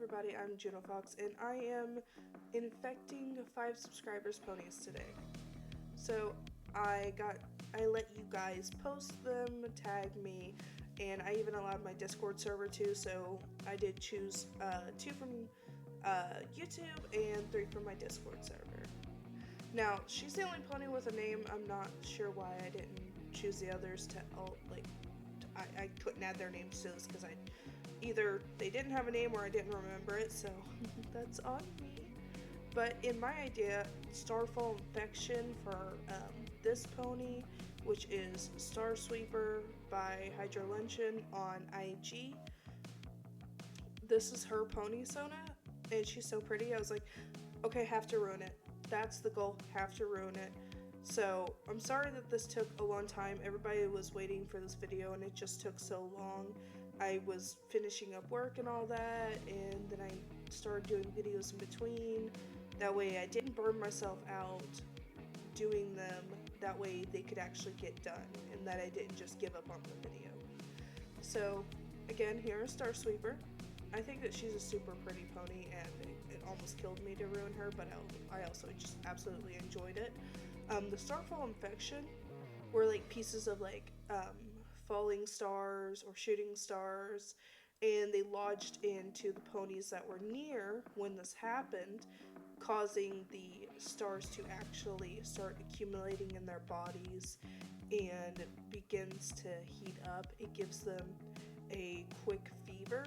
everybody, I'm Juno Fox, and I am infecting 5 subscribers ponies today. So I let you guys post them, tag me, and I even allowed my Discord server too, so I did choose 2 from YouTube and 3 from my Discord server. Now, she's the only pony with a name. I'm not sure why I didn't choose the others to, I couldn't add their names to this because either they didn't have a name or I didn't remember it, so that's on me. But in my idea, Starfall Infection for this pony, which is Star Sweeper by Hydrolension on IG. This is her pony, Sona, and she's so pretty. I was like, okay, have to ruin it. That's the goal, have to ruin it. So I'm sorry that this took a long time. Everybody was waiting for this video and it just took so long. I was finishing up work and all that, and then I started doing videos in between. That way I didn't burn myself out doing them. That way they could actually get done and that I didn't just give up on the video. So again, here is Star Sweeper. I think that she's a super pretty pony and it almost killed me to ruin her, but I also just absolutely enjoyed it. The Starfall Infection were like pieces of like falling stars or shooting stars, and they lodged into the ponies that were near when this happened, causing the stars to actually start accumulating in their bodies, and it begins to heat up. It gives them a quick fever,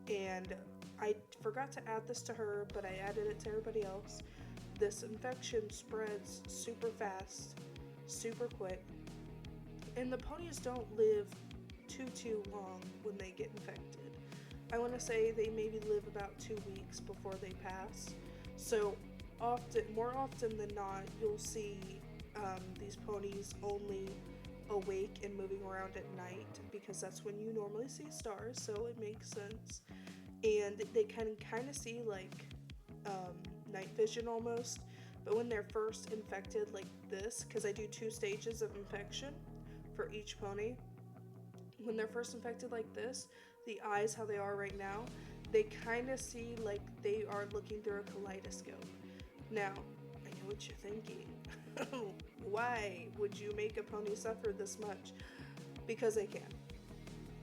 and I forgot to add this to her, but I added it to everybody else. This infection spreads super fast, super quick, and the ponies don't live too long when they get infected. I want to say they maybe live about 2 weeks before they pass. So more often than not, you'll see these ponies only awake and moving around at night because that's when you normally see stars, so it makes sense. And they can kind of see like night vision almost, but when they're first infected like this, because I do 2 stages of infection for each pony, when they're first infected like this, the eyes, how they are right now, they kind of see like they are looking through a kaleidoscope. Now, I know what you're thinking. Why would you make a pony suffer this much? Because they can.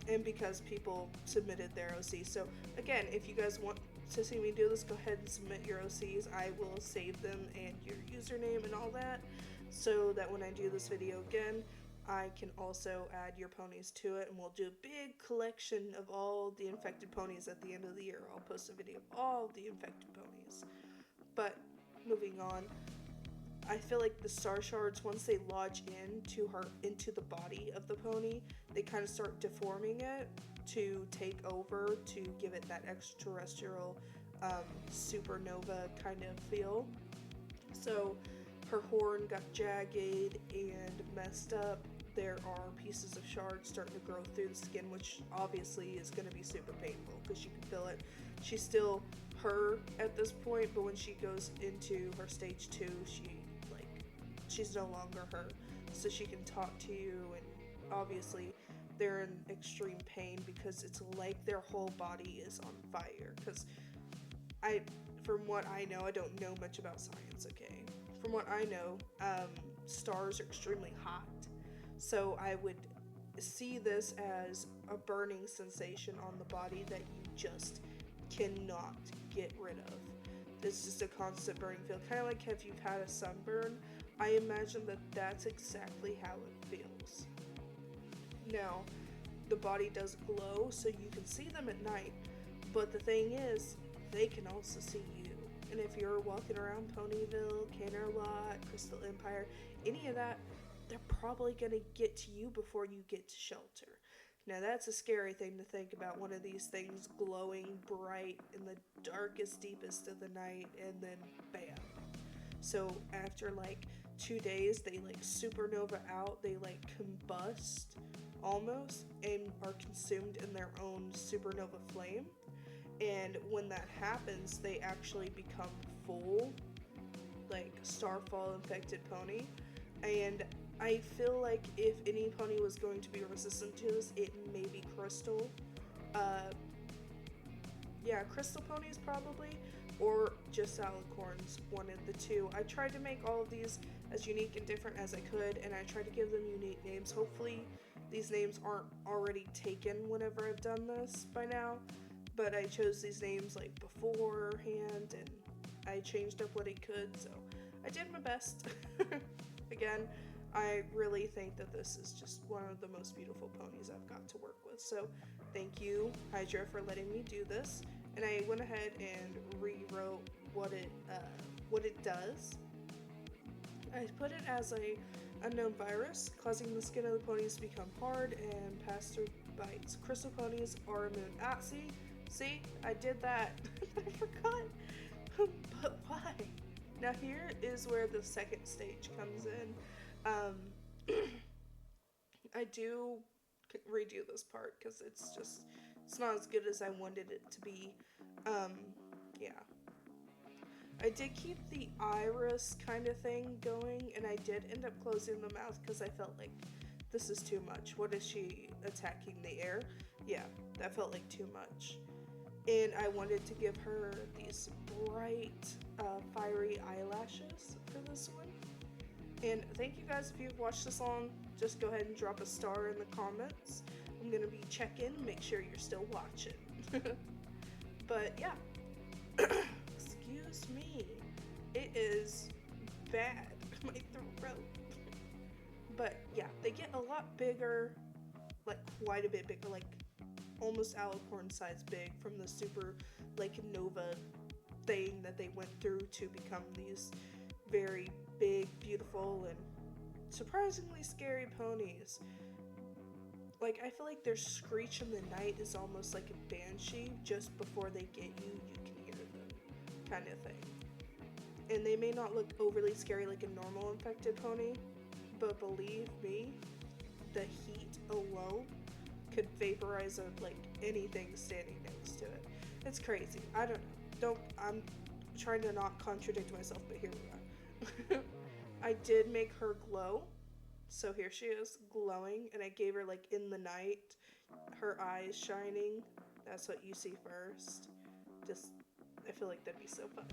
And because people submitted their OCs. So again, if you guys want to see me do this, go ahead and submit your OCs. I will save them and your username and all that, so that when I do this video again, I can also add your ponies to it, and we'll do a big collection of all the infected ponies at the end of the year. I'll post a video of all the infected ponies. But moving on, I feel like the star shards, once they lodge into the body of the pony, they kind of start deforming it to take over, to give it that extraterrestrial supernova kind of feel. So her horn got jagged and messed up. There are pieces of shards starting to grow through the skin, which obviously is going to be super painful because you can feel it. She's still her at this point, but when she goes into her stage 2, she's no longer her, so she can talk to you, and obviously they're in extreme pain because it's like their whole body is on fire. Because from what I know, I don't know much about science, okay? From what I know, stars are extremely hot, so I would see this as a burning sensation on the body that you just cannot get rid of. It's just a constant burning feel, kind of like if you've had a sunburn. I imagine that that's exactly how it feels. Now, the body does glow, so you can see them at night, but the thing is, they can also see you. And if you're walking around Ponyville, Canterlot, Crystal Empire, any of that, they're probably going to get to you before you get to shelter. Now, that's a scary thing to think about, one of these things glowing bright in the darkest, deepest of the night, and then bam. So after like 2 days, they like supernova out, they like combust almost and are consumed in their own supernova flame. And when that happens, they actually become full, like Starfall infected pony. And I feel like if any pony was going to be resistant to this, it may be Crystal. yeah, crystal ponies probably, or just alicorns, one of the two. I tried to make all of these as unique and different as I could, and I tried to give them unique names. Hopefully these names aren't already taken whenever I've done this by now, but I chose these names like beforehand, and I changed up what I could, so I did my best. Again, I really think that this is just one of the most beautiful ponies I've got to work with, so thank you, Hydra, for letting me do this. And I went ahead and rewrote what it does. I put it as a unknown virus, causing the skin of the ponies to become hard and pass through bites. Crystal ponies are immune. See, I did that. I forgot. But why? Now here is where the second stage comes in. I do redo this part because it's not as good as I wanted it to be. Yeah. I did keep the iris kind of thing going, and I did end up closing the mouth because I felt like this is too much. What is she attacking, the air? Yeah, that felt like too much. And I wanted to give her these bright, fiery eyelashes for this one. And thank you guys if you've watched this long. Just go ahead and drop a star in the comments. I'm going to be checking, make sure you're still watching. But yeah. Excuse me. It is bad. My throat. But yeah, they get a lot bigger, like quite a bit bigger, like almost alicorn size big from the super like Nova thing that they went through to become these very big, beautiful, and surprisingly scary ponies. Like, I feel like their screech in the night is almost like a banshee. Just before they get you, you can hear them, kind of thing. And they may not look overly scary like a normal infected pony, but believe me, the heat alone could vaporize like anything standing next to it. It's crazy. I don't know. I'm trying to not contradict myself, but here we are. I did make her glow. So here she is, glowing, and I gave her, like, in the night, her eyes shining. That's what you see first. I feel like that'd be so fun.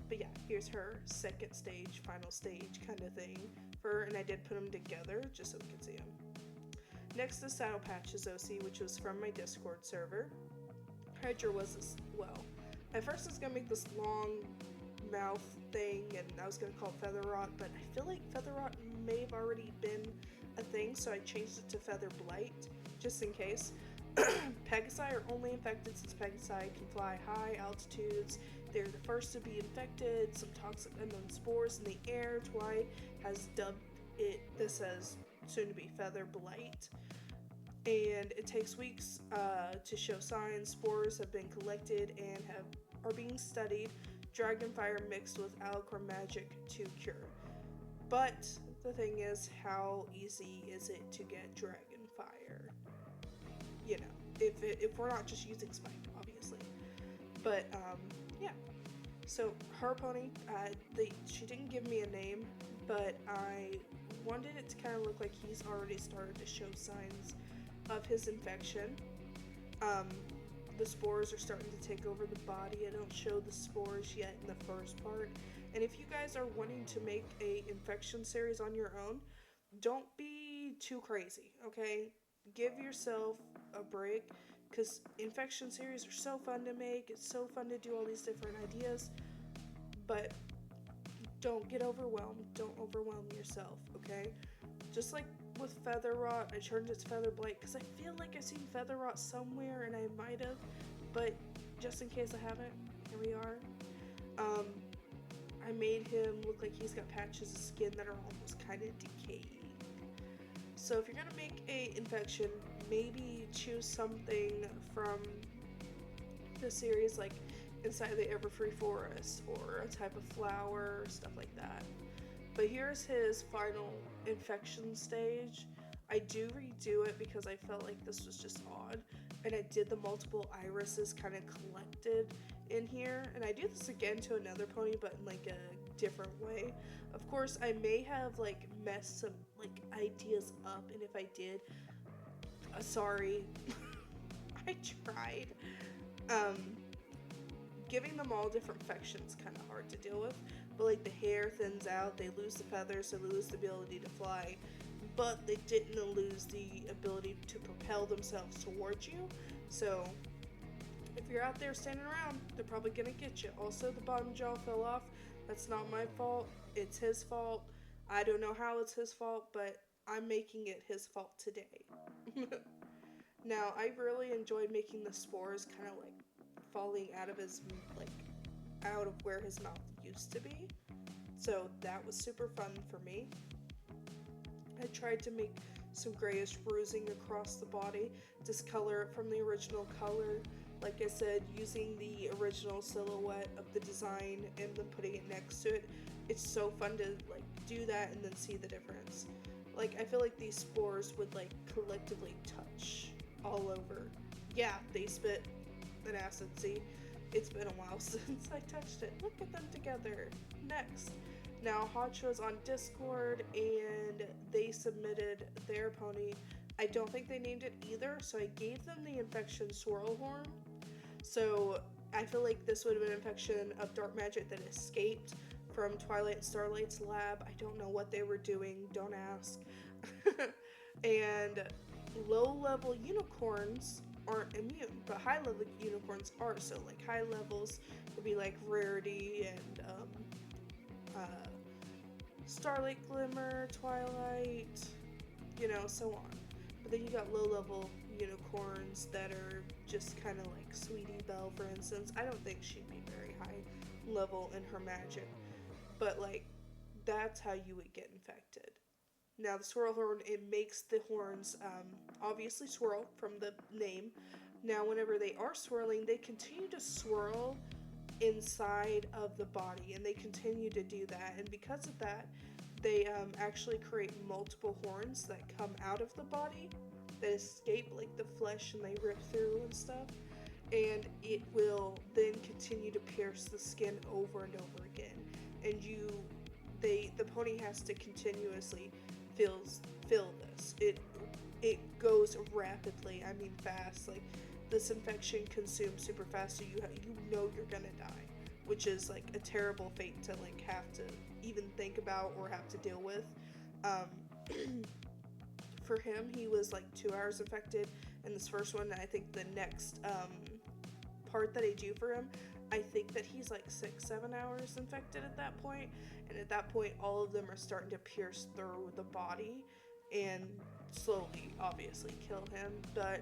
But yeah, here's her second stage, final stage kind of thing for her, and I did put them together just so we could see them. Next is Saddle Patches OC, which was from my Discord server. Hydra was as well. At first I was going to make this long mouth thing, and I was going to call it Feather Rot, but I feel like Feather Rot may have already been a thing, so I changed it to Feather Blight, just in case. Pegasi are only infected since Pegasi can fly high altitudes. They're the first to be infected. Some toxic unknown spores in the air. Twy has dubbed this as soon to be Feather Blight. And it takes weeks to show signs. Spores have been collected and are being studied. Dragonfire mixed with alicorn magic to cure. But the thing is, how easy is it to get Dragonfire? You know, if we're not just using Spike, obviously. But yeah. So her pony, she didn't give me a name, but I wanted it to kind of look like he's already started to show signs of his infection. The spores are starting to take over the body. I don't show the spores yet in the first part. And if you guys are wanting to make a infection series on your own, don't be too crazy, okay? Give yourself a break, because infection series are so fun to make. It's so fun to do all these different ideas, but don't get overwhelmed. Don't overwhelm yourself, okay? Just like with Feather Rot, I turned it to Feather Blight because I feel like I've seen Feather Rot somewhere, and I might have, but just in case I haven't, here we are. I made him look like he's got patches of skin that are almost kind of decayed. So if you're gonna make a infection, maybe choose something from the series, like Inside the Everfree Forest, or a type of flower, or stuff like that. But here's his final infection stage. I do redo it because I felt like this was just odd, and I did the multiple irises kind of collected in here, and I do this again to another pony, but in like a different way. Of course, I may have like messed some like ideas up, and if I did, sorry. I tried. giving them all different infections kind of hard to deal with. But like the hair thins out, they lose the feathers, they lose the ability to fly, but they didn't lose the ability to propel themselves towards you. So if you're out there standing around, they're probably gonna get you. Also, the bottom jaw fell off. That's not my fault. It's his fault. I don't know how it's his fault, but I'm making it his fault today. Now, I really enjoyed making the spores kind of like falling out of his, like, out of where his mouth used to be. So that was super fun for me. I tried to make some grayish bruising across the body, discolor it from the original color. Like I said, using the original silhouette of the design and then putting it next to it. It's so fun to like do that and then see the difference. Like, I feel like these spores would like collectively touch all over. Yeah, they spit an acid. See, it's been a while since I touched it. Look at them together. Next. Now, Hotch was on Discord and they submitted their pony. I don't think they named it either, so I gave them the infection Swirl Horn. So I feel like this would have been an infection of dark magic that escaped from Twilight and Starlight's lab. I don't know what they were doing, don't ask. And low-level unicorns aren't immune, but high-level unicorns are. So like high levels would be like Rarity and Starlight Glimmer, Twilight, you know, so on. But then you got low-level unicorns that are just kind of like Sweetie Belle, for instance. I don't think she'd be very high level in her magic, but like that's how you would get infected. Now the Swirl Horn, it makes the horns obviously swirl from the name. Now whenever they are swirling, they continue to swirl inside of the body, and they continue to do that, and because of that they actually create multiple horns that come out of the body that escape like the flesh and they rip through and stuff, and it will then continue to pierce the skin over and over again, and the pony has to continuously fill this. It goes rapidly, I mean fast. Like, this infection consumes super fast, so you know you're gonna die, which is like a terrible fate to like have to even think about or have to deal with. For him, he was like 2 hours infected in this first one. I think the next part that I do for him, I think that he's like 6-7 hours infected at that point, and at that point all of them are starting to pierce through the body and slowly obviously kill him. But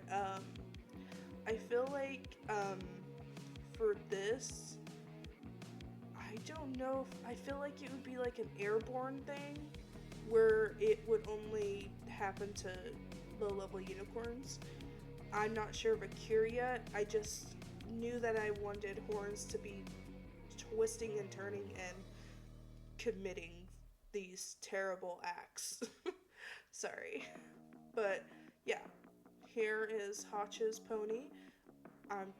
I feel like for this, I don't know if, I feel like it would be like an airborne thing where it would only happen to low-level unicorns. I'm not sure of a cure yet. I just knew that I wanted horns to be twisting and turning and committing these terrible acts. Sorry. But yeah, here is Hotch's pony. I'm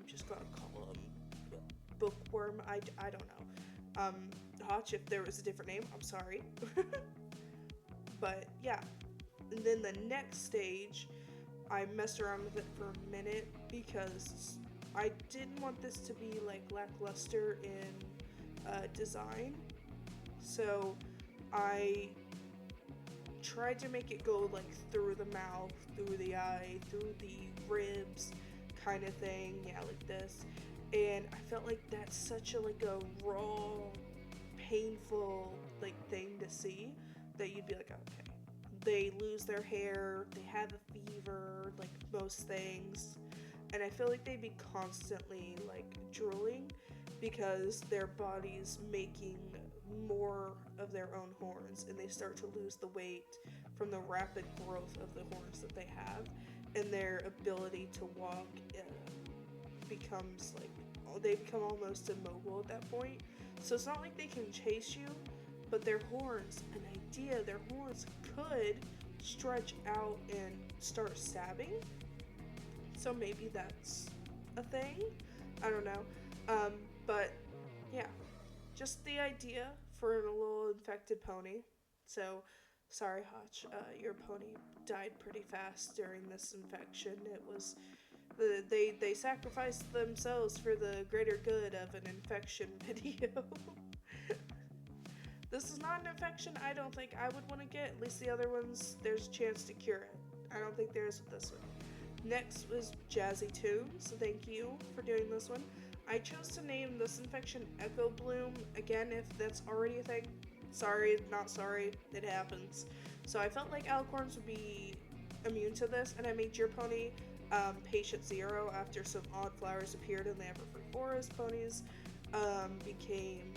just gonna call him Bookworm. I don't know. Hotch, if there was a different name, I'm sorry. But yeah. And then the next stage, I messed around with it for a minute because I didn't want this to be like lackluster in design. So I tried to make it go like through the mouth, through the eye, through the ribs kind of thing. Yeah, like this. And I felt like that's such a like a raw, painful like thing to see that you'd be like, okay. They lose their hair, they have a fever, like most things, and I feel like they'd be constantly like drooling because their body's making more of their own horns, and they start to lose the weight from the rapid growth of the horns that they have, and their ability to walk becomes like, they become almost immobile at that point. So it's not like they can chase you, but their horns, their horns could stretch out and start stabbing. So maybe that's a thing. I don't know. But yeah, just the idea for a little infected pony. So sorry, Hotch, your pony died pretty fast during this infection. It was They sacrificed themselves for the greater good of an infection video. This is not an infection I don't think I would want to get. At least the other ones, there's a chance to cure it. I don't think there is with this one. Next was Jazzy Tunes. Thank you for doing this one. I chose to name this infection Echoloom. Again, if that's already a thing, sorry, not sorry, it happens. So I felt like alicorns would be immune to this, and I made your pony Patient Zero after some odd flowers appeared in the Everfree Forest. Ponies became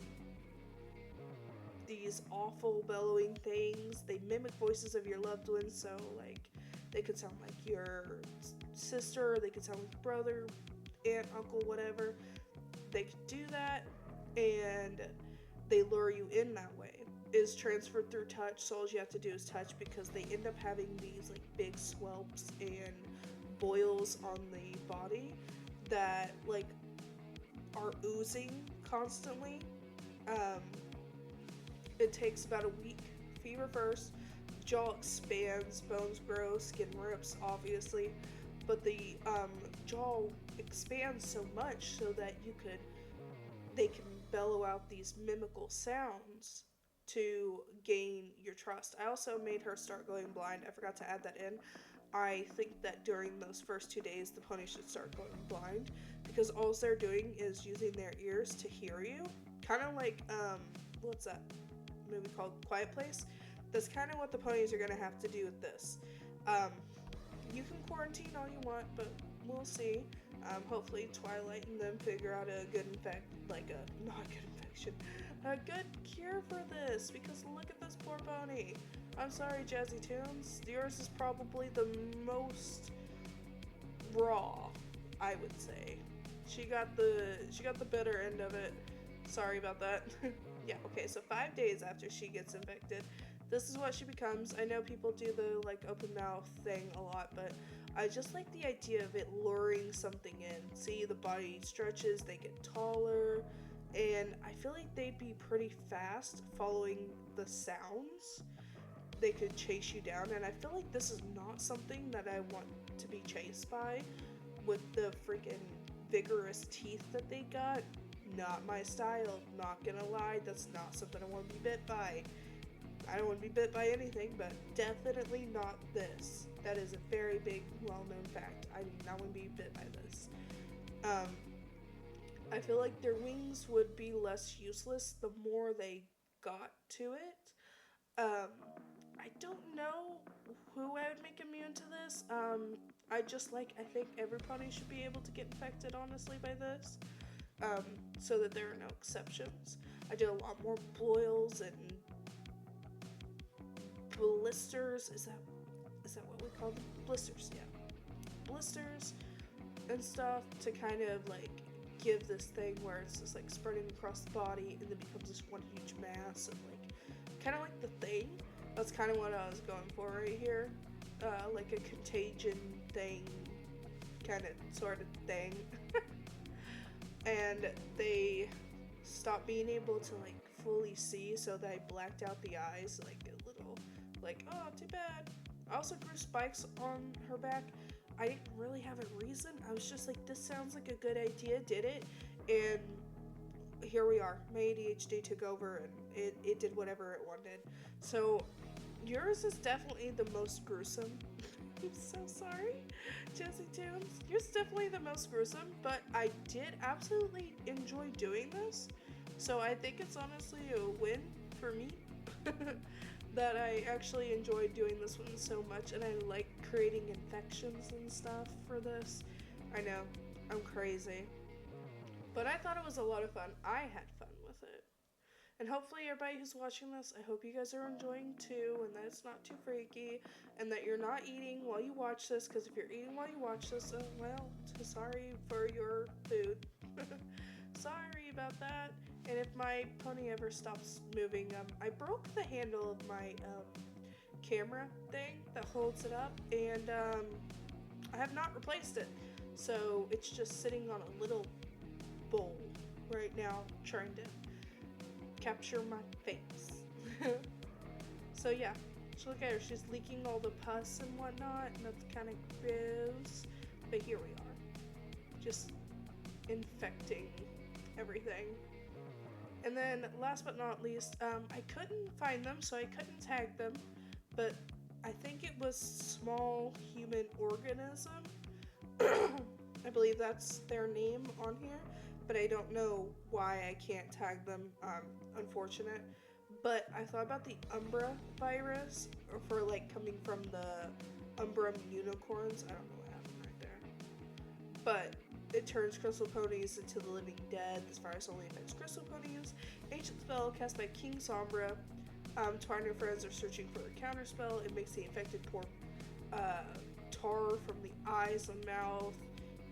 these awful bellowing things. They mimic voices of your loved ones, so like they could sound like your sister, they could sound like your brother, aunt, uncle, whatever. They could do that, and they lure you in that way. Is transferred through touch, so all you have to do is touch, because they end up having these like big swells and boils on the body that like are oozing constantly. It takes about a week. Fever first, jaw expands, bones grow, skin rips, obviously, but the jaw expands so much so that they can bellow out these mimical sounds to gain your trust. I also made her start going blind. I forgot to add that in. I think that during those first 2 days, the pony should start going blind, because all they're doing is using their ears to hear you. Kind of like, what's that movie called? Quiet Place? That's kind of what the ponies are going to have to do with this. You can quarantine all you want, but we'll see. Hopefully Twilight and them figure out a good a good cure for this, because look at this poor pony. I'm sorry, Jazzy Tunes. Yours is probably the most raw, I would say. She got the better end of it. Sorry about that. Yeah, okay, so 5 days after she gets infected, this is what she becomes. I know people do the like open mouth thing a lot, but I just like the idea of it luring something in. See, the body stretches, they get taller, and I feel like they'd be pretty fast following the sounds. They could chase you down, and I feel like this is not something that I want to be chased by with the freaking vigorous teeth that they got. Not my style, not gonna lie, that's not something I want to be bit by. I don't want to be bit by anything, but definitely not this. That is a very big, well-known fact. I do not want to be bit by this. I feel like their wings would be less useless the more they got to it. I don't know who I would make immune to this. I think every pony should be able to get infected, honestly, by this. So that there are no exceptions. I did a lot more boils and blisters. Is that what we call them? Blisters, yeah. Blisters and stuff to kind of like give this thing where it's just like spreading across the body and then becomes this one huge mass of like kind of like the Thing. That's kind of what I was going for right here. Like a contagion thing, kind of sort of thing. And they stopped being able to like fully see, so that I blacked out the eyes like a little, like, oh, too bad. I also grew spikes on her back. I didn't really have a reason. I was just like, this sounds like a good idea, did it? And here we are. My ADHD took over and it did whatever it wanted. So yours is definitely the most gruesome. I'm so sorry, Jazzy Tunes. Yours is definitely the most gruesome, but I did absolutely enjoy doing this. So I think it's honestly a win for me that I actually enjoyed doing this one so much, and I like creating infections and stuff for this. I know, I'm crazy. But I thought it was a lot of fun. I had fun with it. And hopefully everybody who's watching this, I hope you guys are enjoying too, and that it's not too freaky, and that you're not eating while you watch this, because if you're eating while you watch this, well, sorry for your food. Sorry about that. And if my pony ever stops moving, I broke the handle of my camera thing that holds it up, and I have not replaced it. So it's just sitting on a little bowl right now, trying to capture my face. So yeah, so look at her, she's leaking all the pus and whatnot, and that's kind of gross, but here we are. just infecting everything. And then last but not least, I couldn't find them, so I couldn't tag them, but I think it was small human organism. I believe that's their name on here, but I don't know why I can't tag them. Unfortunate. But I thought about the Umbra virus, or for like coming from the Umbra unicorns. I don't know what happened right there. But it turns crystal ponies into the living dead. This virus only affects crystal ponies. Ancient spell cast by King Sombra. Twine and friends are searching for a counter spell. It makes the infected pour tar from the eyes and mouth.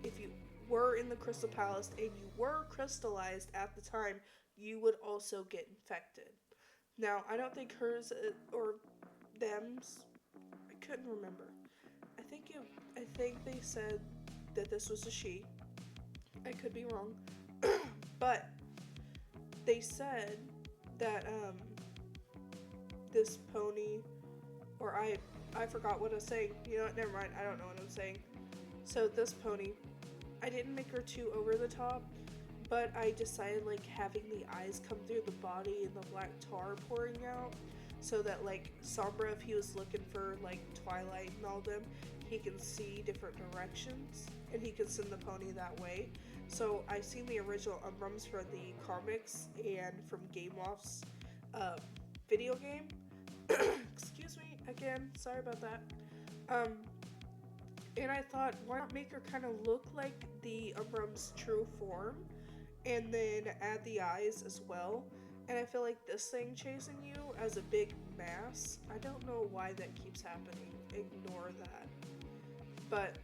If you were in the Crystal Palace and you were crystallized at the time, you would also get infected. Now, I don't think hers or them's, I couldn't remember. I think they said that this was a she. I could be wrong. But they said that this pony, or I forgot what I was saying. You know what, never mind, I don't know what I'm saying. So this pony, I didn't make her too over the top, but I decided like having the eyes come through the body and the black tar pouring out, so that like Sombra, if he was looking for like Twilight and all them, he can see different directions and he can send the pony that way. So I've seen the original Umbrums for the comics and from Game Loft's video game. Excuse me again, sorry about that. And I thought, why not make her kind of look like the Umbrum's true form, and then add the eyes as well. And I feel like this thing chasing you as a big mass, I don't know why that keeps happening. Ignore that. But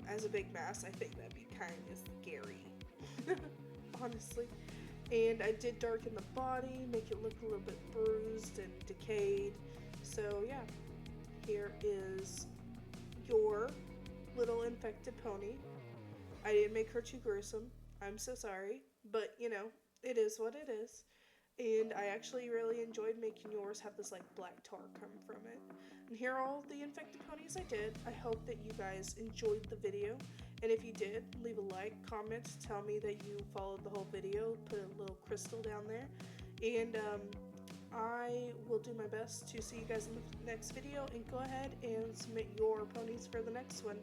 as a big mass, I think that'd be kind of scary, honestly. And I did darken the body, make it look a little bit bruised and decayed. So yeah, here is your little infected pony. I didn't make her too gruesome. I'm so sorry, but you know, it is what it is. And I actually really enjoyed making yours have this like black tar come from it. And here are all the infected ponies I did. I hope that you guys enjoyed the video. And if you did, leave a like, comment, tell me that you followed the whole video, put a little crystal down there. And I will do my best to see you guys in the next video, and go ahead and submit your ponies for the next one.